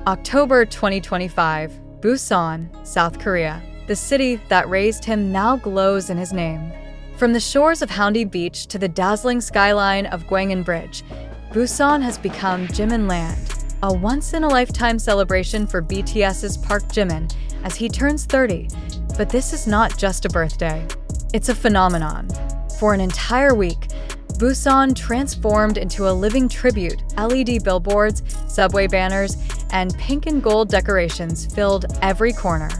October 2025, Busan, South Korea. The city that raised him now glows in his name. From the shores of Haeundae Beach to the dazzling skyline of Gwangan Bridge, Busan has become Jimin Land, a once-in-a-lifetime celebration for BTS's Park Jimin as he turns 30. But this is not just a birthday. It's a phenomenon. For an entire week, Busan transformed into a living tribute. LED billboards, subway banners, and pink and gold decorations filled every corner.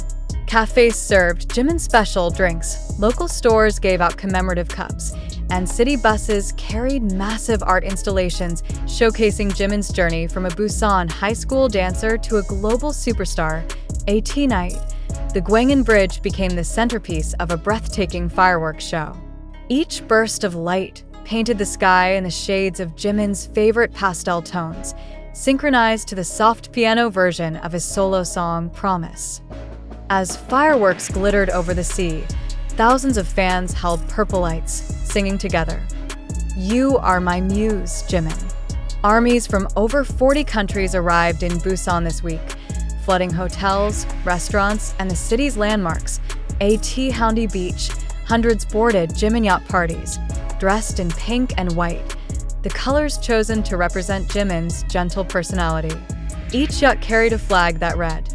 Cafes served Jimin special drinks, local stores gave out commemorative cups, and city buses carried massive art installations showcasing Jimin's journey from a Busan high school dancer to a global superstar. AT night, the Gwangan Bridge became the centerpiece of a breathtaking fireworks show. Each burst of light painted the sky in the shades of Jimin's favorite pastel tones, synchronized to the soft piano version of his solo song, Promise. As fireworks glittered over the sea, thousands of fans held purple lights, singing together. "You are my muse, Jimin." Armies from over 40 countries arrived in Busan this week, flooding hotels, restaurants, and the city's landmarks. AT Haeundae Beach, hundreds boarded Jimin yacht parties, dressed in pink and white, the colors chosen to represent Jimin's gentle personality. Each yacht carried a flag that read,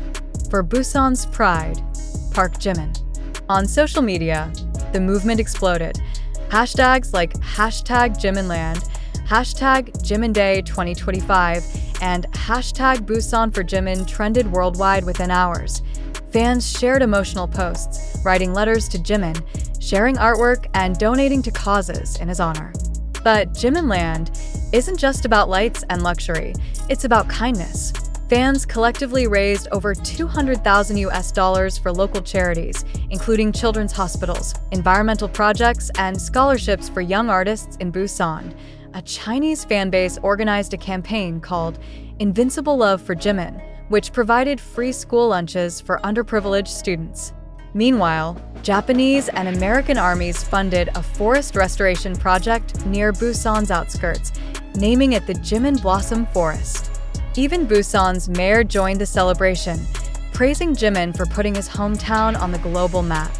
"For Busan's pride, Park Jimin." On social media, the movement exploded. Hashtags like #JiminLand, #JiminDay 2025, and #Busan for Jimin trended worldwide within hours. Fans shared emotional posts, writing letters to Jimin, sharing artwork, and donating to causes in his honor. But Jimin Land isn't just about lights and luxury, it's about kindness. Fans collectively raised over $200,000 for local charities, including children's hospitals, environmental projects, and scholarships for young artists in Busan. A Chinese fanbase organized a campaign called Invincible Love for Jimin, which provided free school lunches for underprivileged students. Meanwhile, Japanese and American armies funded a forest restoration project near Busan's outskirts, naming it the Jimin Blossom Forest. Even Busan's mayor joined the celebration, praising Jimin for putting his hometown on the global map.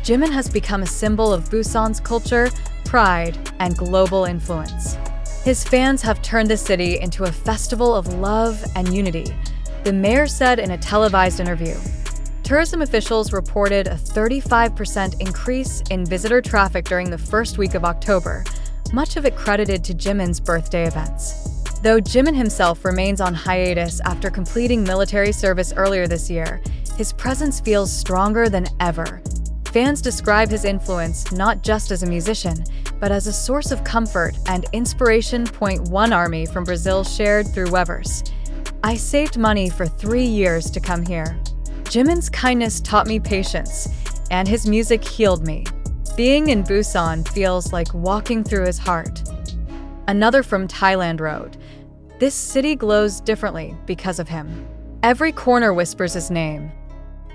Jimin has become a symbol of Busan's culture, pride, and global influence. His fans have turned the city into a festival of love and unity, the mayor said in a televised interview. Tourism officials reported a 35% increase in visitor traffic during the first week of October, much of it credited to Jimin's birthday events. Though Jimin himself remains on hiatus after completing military service earlier this year, his presence feels stronger than ever. Fans describe his influence not just as a musician, but as a source of comfort and inspiration. One army from Brazil shared through Weverse. "I saved money for 3 years to come here. Jimin's kindness taught me patience, and his music healed me. Being in Busan feels like walking through his heart." Another from Thailand wrote, "This city glows differently because of him. Every corner whispers his name."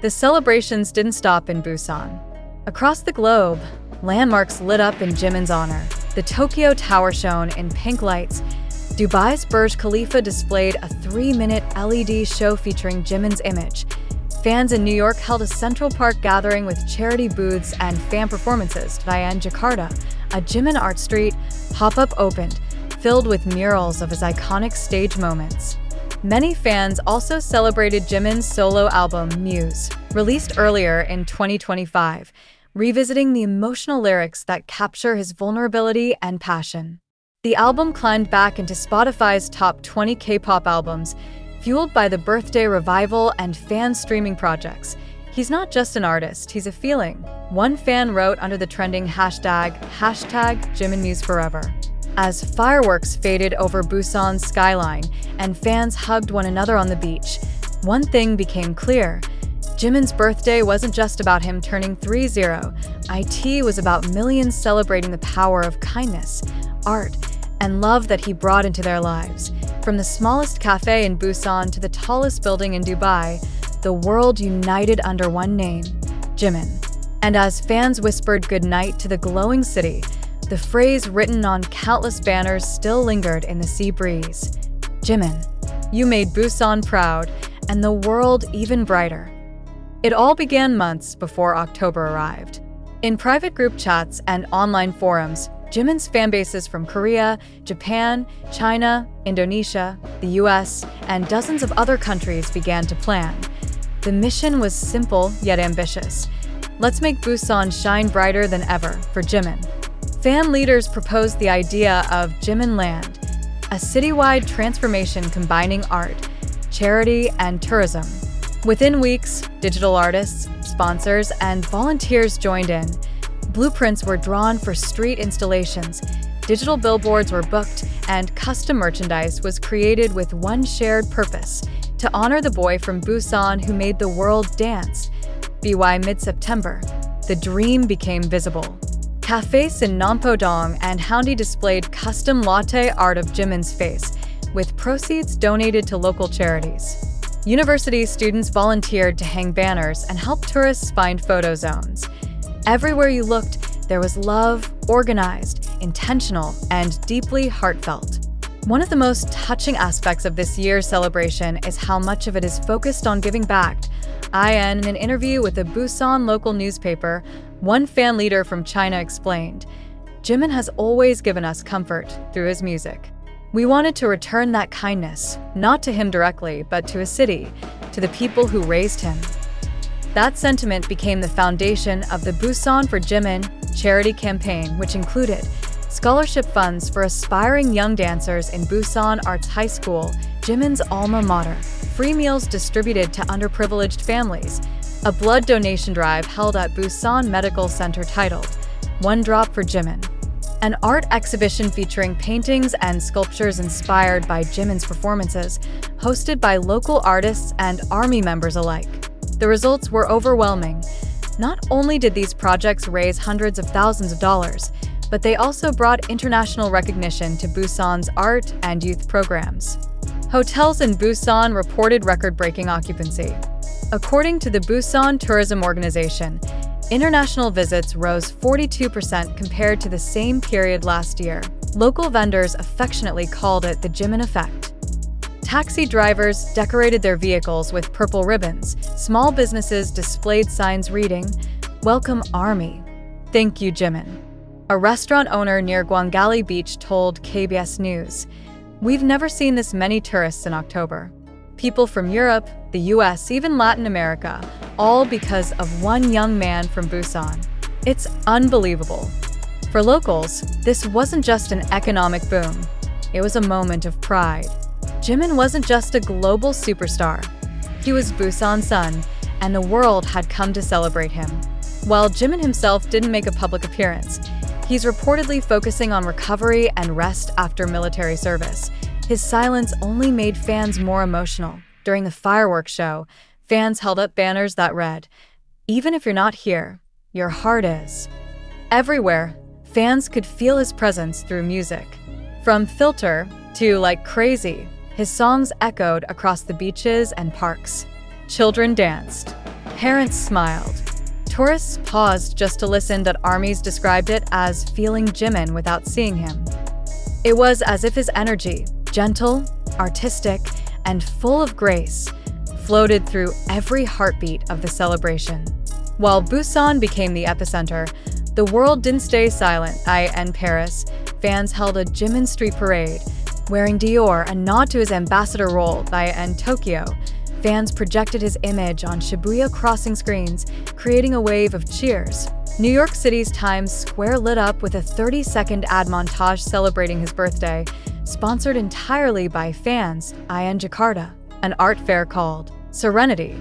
The celebrations didn't stop in Busan. Across the globe, landmarks lit up in Jimin's honor. The Tokyo Tower shone in pink lights. Dubai's Burj Khalifa displayed a 3-minute LED show featuring Jimin's image. Fans in New York held a Central Park gathering with charity booths and fan performances. In Jakarta, a Jimin art street pop-up opened, filled with murals of his iconic stage moments. Many fans also celebrated Jimin's solo album, Muse, released earlier in 2025, revisiting the emotional lyrics that capture his vulnerability and passion. The album climbed back into Spotify's top 20 K-pop albums, fueled by the birthday revival and fan streaming projects. "He's not just an artist, he's a feeling," one fan wrote under the trending #JiminMuseForever. As fireworks faded over Busan's skyline and fans hugged one another on the beach, one thing became clear. Jimin's birthday wasn't just about him turning 30. It was about millions celebrating the power of kindness, art, and love that he brought into their lives. From the smallest cafe in Busan to the tallest building in Dubai, the world united under one name, Jimin. And as fans whispered goodnight to the glowing city, the phrase written on countless banners still lingered in the sea breeze. "Jimin, you made Busan proud, and the world even brighter. It all began months before October arrived. In private group chats and online forums, Jimin's fanbases from Korea, Japan, China, Indonesia, the US, and dozens of other countries began to plan. The mission was simple yet ambitious. Let's make Busan shine brighter than ever for Jimin. Fan leaders proposed the idea of Jimin Land, a citywide transformation combining art, charity, and tourism. Within weeks, digital artists, sponsors, and volunteers joined in. Blueprints were drawn for street installations, digital billboards were booked, and custom merchandise was created with one shared purpose: to honor the boy from Busan who made the world dance. By mid-September, the dream became visible. Cafes in Nampodong and Haeundae displayed custom latte art of Jimin's face, with proceeds donated to local charities. University students volunteered to hang banners and help tourists find photo zones. Everywhere you looked, there was love, organized, intentional, and deeply heartfelt. One of the most touching aspects of this year's celebration is how much of it is focused on giving back. In an interview with a Busan local newspaper, one fan leader from China explained, "Jimin has always given us comfort through his music. We wanted to return that kindness, not to him directly, but to his city, to the people who raised him." That sentiment became the foundation of the Busan for Jimin charity campaign, which included scholarship funds for aspiring young dancers in Busan Arts High School, Jimin's alma mater, free meals distributed to underprivileged families, a blood donation drive held at Busan Medical Center titled "One Drop for Jimin," an art exhibition featuring paintings and sculptures inspired by Jimin's performances, hosted by local artists and army members alike. The results were overwhelming. Not only did these projects raise hundreds of thousands of dollars, but they also brought international recognition to Busan's art and youth programs. Hotels in Busan reported record-breaking occupancy. According to the Busan Tourism Organization, international visits rose 42% compared to the same period last year. Local vendors affectionately called it the Jimin effect. Taxi drivers decorated their vehicles with purple ribbons. Small businesses displayed signs reading, "Welcome Army. Thank you, Jimin." A restaurant owner near Gwangali Beach told KBS News, "We've never seen this many tourists in October. People from Europe, the US, even Latin America, all because of one young man from Busan. It's unbelievable." For locals, this wasn't just an economic boom. It was a moment of pride. Jimin wasn't just a global superstar. He was Busan's son, and the world had come to celebrate him. While Jimin himself didn't make a public appearance, he's reportedly focusing on recovery and rest after military service. His silence only made fans more emotional. During the fireworks show, fans held up banners that read, "Even if you're not here, your heart is." Everywhere, fans could feel his presence through music. From Filter to Like Crazy, his songs echoed across the beaches and parks. Children danced. Parents smiled. Tourists paused just to listen, that armies described it as feeling Jimin without seeing him. It was as if his energy, gentle, artistic, and full of grace, floated through every heartbeat of the celebration. While Busan became the epicenter, the world didn't stay silent. In Paris, fans held a Jimin street parade, wearing Dior, a nod to his ambassador role. In Tokyo, fans projected his image on Shibuya crossing screens, creating a wave of cheers. New York City's Times Square lit up with a 30-second ad montage celebrating his birthday, sponsored entirely by fans. In Jakarta, an art fair called Serenity,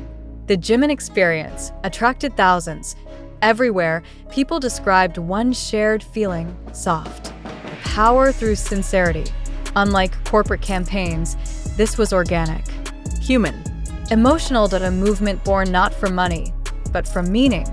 the Jimin Experience, attracted thousands. Everywhere, people described one shared feeling: soft. Power through sincerity. Unlike corporate campaigns, this was organic, human, emotional, a movement born not from money, but from meaning.